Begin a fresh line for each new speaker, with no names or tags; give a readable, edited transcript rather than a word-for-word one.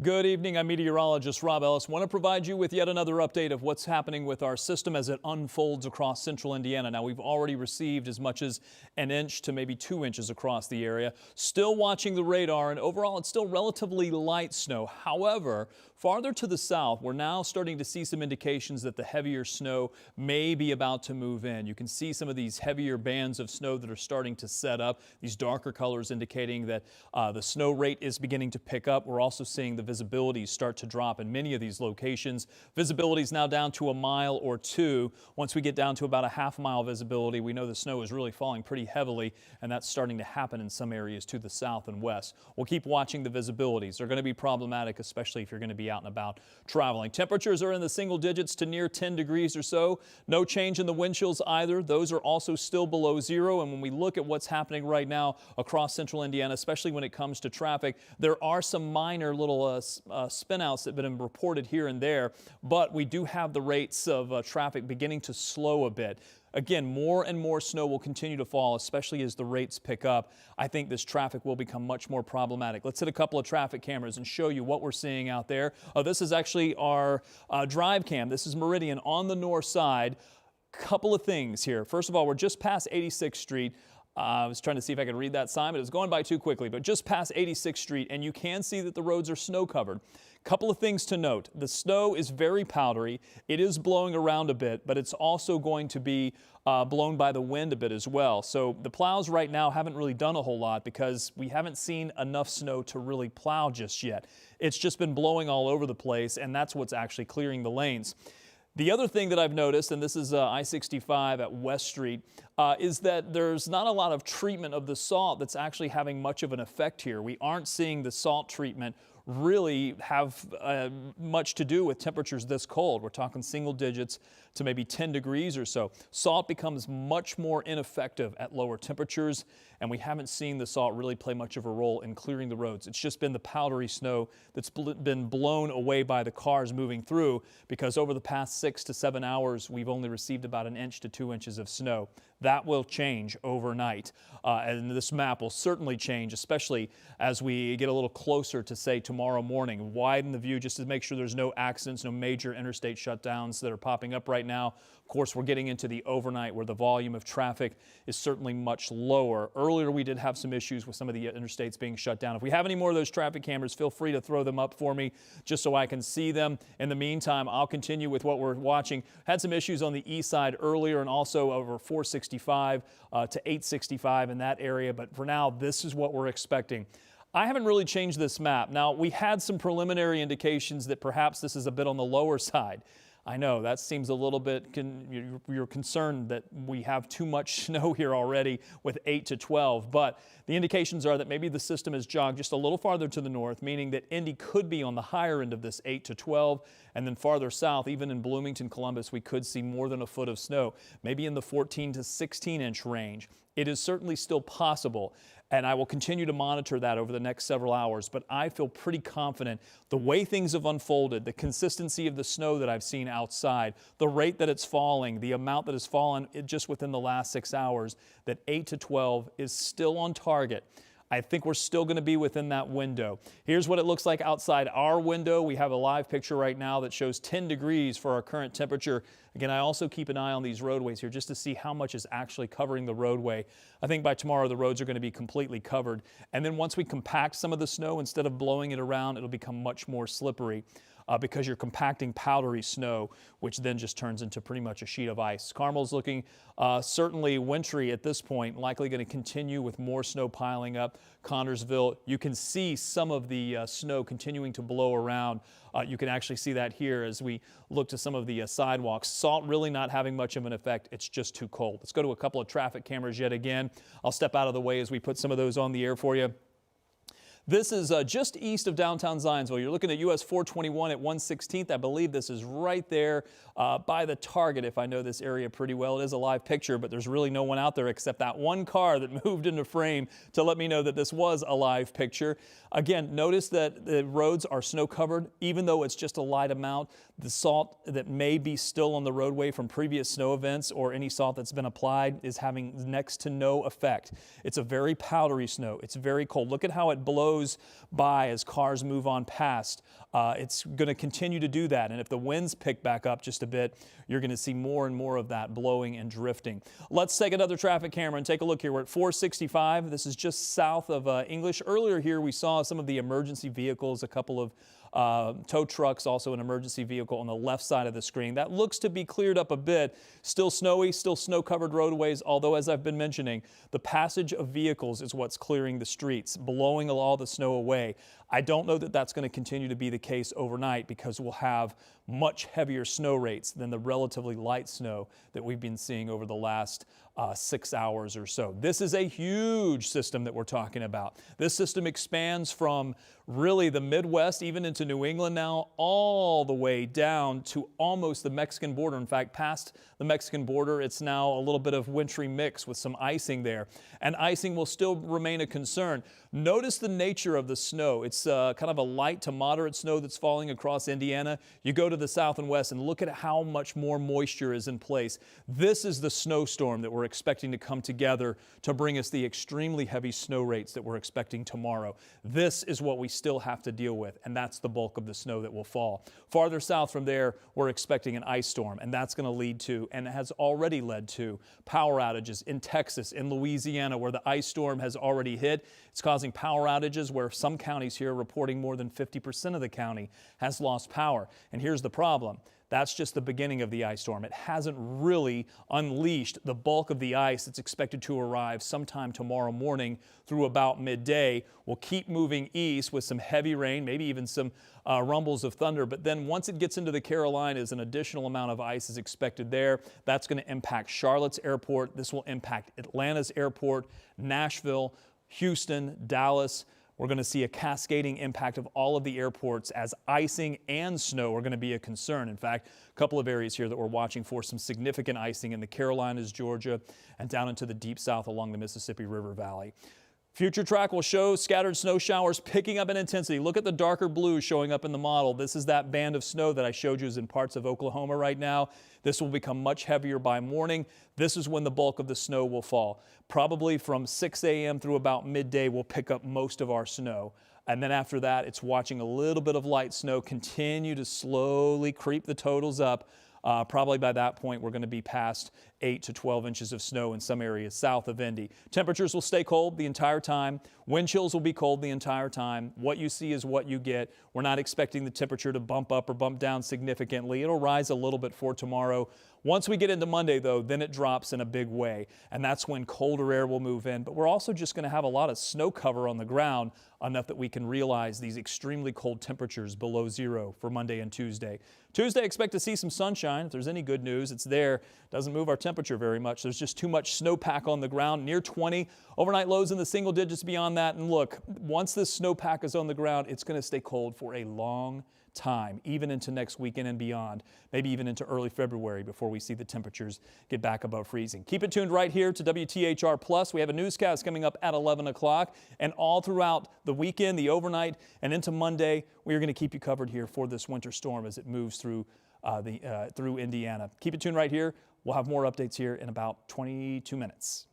Good evening. I'm meteorologist Robb Ellis. Want to provide you with yet another update of what's happening with our system as it unfolds across central Indiana. Now, we've already received as much as an inch to maybe 2 inches across the area. Still watching the radar, and overall it's still relatively light snow. However, farther to the south, we're now starting to see some indications that the heavier snow may be about to move in. You can see some of these heavier bands of snow that are starting to set up. These darker colors indicating that the snow rate is beginning to pick up. We're also seeing the visibility start to drop in many of these locations. Visibility is now down to a mile or two. Once we get down to about a half-mile visibility, we know the snow is really falling pretty heavily, and that's starting to happen in some areas to the south and west. We'll keep watching the visibilities. They're going to be problematic, especially if you're going to be out and about traveling. Temperatures are in the single digits to near 10 degrees or so. No change in the wind chills either. Those are also still below zero. And when we look at what's happening right now across central Indiana, especially when it comes to traffic, there are some minor little spinouts that have been reported here and there, but we do have the rates of traffic beginning to slow a bit. Again, more and more snow will continue to fall, especially as the rates pick up. I think this traffic will become much more problematic. Let's hit a couple of traffic cameras and show you what we're seeing out there. This is actually our drive cam. This is Meridian on the north side. Couple of things here. First of all, we're just past 86th Street. I was trying to see if I could read that sign, but it was going by too quickly. But just past 86th Street, and you can see that the roads are snow covered. Couple of things to note. The snow is very powdery. It is blowing around a bit, but it's also going to be blown by the wind a bit as well. So the plows right now haven't really done a whole lot because we haven't seen enough snow to really plow just yet. It's just been blowing all over the place, and that's what's actually clearing the lanes. The other thing that I've noticed, and this is I-65 at West Street, is that there's not a lot of treatment of the salt that's actually having much of an effect here. We aren't seeing the salt treatment really have much to do with temperatures this cold. We're talking single digits to maybe 10 degrees or so. Salt becomes much more ineffective at lower temperatures, and we haven't seen the salt really play much of a role in clearing the roads. It's just been the powdery snow that's been blown away by the cars moving through, because over the past 6 to 7 hours, we've only received about 1 inch to 2 inches of snow. That will change overnight, and this map will certainly change, especially as we get a little closer to, say, tomorrow morning. Widen the view just to make sure there's no accidents, no major interstate shutdowns that are popping up right now. Of course, we're getting into the overnight where the volume of traffic is certainly much lower. Earlier, we did have some issues with some of the interstates being shut down. If we have any more of those traffic cameras, feel free to throw them up for me just so I can see them. In the meantime, I'll continue with what we're watching. Had some issues on the east side earlier and also over 465 to 865 in that area. But for now, this is what we're expecting. I haven't really changed this map. Now, we had some preliminary indications that perhaps this is a bit on the lower side. I know that seems a little bit, you're concerned that we have too much snow here already with 8 to 12, but the indications are that maybe the system has jogged just a little farther to the north, meaning that Indy could be on the higher end of this 8 to 12, and then farther south, even in Bloomington, Columbus, we could see more than a foot of snow, maybe in the 14 to 16 inch range. It is certainly still possible, and I will continue to monitor that over the next several hours, but I feel pretty confident the way things have unfolded, the consistency of the snow that I've seen outside, the rate that it's falling, the amount that has fallen just within the last 6 hours, that 8 to 12 is still on target. I think we're still going to be within that window. Here's what it looks like outside our window. We have a live picture right now that shows 10 degrees for our current temperature. Again, I also keep an eye on these roadways here just to see how much is actually covering the roadway. I think by tomorrow the roads are going to be completely covered. And then once we compact some of the snow, instead of blowing it around, it'll become much more slippery. Because you're compacting powdery snow, which then just turns into pretty much a sheet of ice. Carmel's looking certainly wintry at this point, likely going to continue with more snow piling up. Connorsville, you can see some of the snow continuing to blow around. You can actually see that here as we look to some of the sidewalks. Salt really not having much of an effect. It's just too cold. Let's go to a couple of traffic cameras yet again. I'll step out of the way as we put some of those on the air for you. This is just east of downtown Zionsville. You're looking at US 421 at 116th. I believe this is right there by the Target, if I know this area pretty well. It is a live picture, but there's really no one out there except that one car that moved into frame to let me know that this was a live picture. Again, notice that the roads are snow covered, even though it's just a light amount. The salt that may be still on the roadway from previous snow events or any salt that's been applied is having next to no effect. It's a very powdery snow. It's very cold. Look at how it blows blows by as cars move on past. It's going to continue to do that. And if the winds pick back up just a bit, you're going to see more and more of that blowing and drifting. Let's take another traffic camera and take a look here. We're at 465. This is just south of English. Earlier here, we saw some of the emergency vehicles, a couple of tow trucks, also an emergency vehicle on the left side of the screen. That looks to be cleared up a bit. Still snowy, still snow-covered roadways, although as I've been mentioning, the passage of vehicles is what's clearing the streets, blowing all the snow away. I don't know that that's going to continue to be the case overnight because we'll have much heavier snow rates than the relatively light snow that we've been seeing over the last 6 hours or so. This is a huge system that we're talking about. This system expands from really the Midwest, even into New England now, all the way down to almost the Mexican border. In fact, past the Mexican border, it's now a little bit of wintry mix with some icing there. And icing will still remain a concern. Notice the nature of the snow. It's kind of a light to moderate snow that's falling across Indiana. You go to the south and west and look at how much more moisture is in place. This is the snowstorm that we're expecting to come together to bring us the extremely heavy snow rates that we're expecting tomorrow. This is what we still have to deal with, and that's the bulk of the snow that will fall. Farther south from there, we're expecting an ice storm, and that's going to lead to, and has already led to, power outages in Texas, in Louisiana, where the ice storm has already hit. It's causing power outages where some counties here are reporting more than 50% of the county has lost power. And here's the problem. That's just the beginning of the ice storm. It hasn't really unleashed the bulk of the ice that's expected to arrive sometime tomorrow morning through about midday. We'll keep moving east with some heavy rain, maybe even some rumbles of thunder. But then once it gets into the Carolinas, an additional amount of ice is expected there. That's going to impact Charlotte's airport. This will impact Atlanta's airport, Nashville, Houston, Dallas. We're going to see a cascading impact of all of the airports as icing and snow are going to be a concern. In fact, a couple of areas here that we're watching for some significant icing in the Carolinas, Georgia, and down into the deep south along the Mississippi River Valley. Future track will show scattered snow showers picking up in intensity. Look at the darker blue showing up in the model. This is that band of snow that I showed you is in parts of Oklahoma right now. This will become much heavier by morning. This is when the bulk of the snow will fall. Probably from 6 a.m. through about midday, we'll pick up most of our snow. And then after that, it's watching a little bit of light snow continue to slowly creep the totals up. Probably by that point, we're going to be past 8 to 12 inches of snow in some areas south of Indy. Temperatures will stay cold the entire time. Wind chills will be cold the entire time. What you see is what you get. We're not expecting the temperature to bump up or bump down significantly. It'll rise a little bit for tomorrow. Once we get into Monday, though, then it drops in a big way, and that's when colder air will move in. But we're also just going to have a lot of snow cover on the ground, enough that we can realize these extremely cold temperatures below zero for Monday and Tuesday. Tuesday, expect to see some sunshine. If there's any good news, it's there. Doesn't move our temperature very much. There's just too much snowpack on the ground, near 20. Overnight lows in the single digits beyond that. And look, once this snowpack is on the ground, it's going to stay cold for a long time, even into next weekend and beyond, maybe even into early February before we see the temperatures get back above freezing. Keep it tuned right here to WTHR Plus. We have a newscast coming up at 11 o'clock, and all throughout the weekend, the overnight, and into Monday, we are going to keep you covered here for this winter storm as it moves through through Indiana. Keep it tuned right here. We'll have more updates here in about 22 minutes.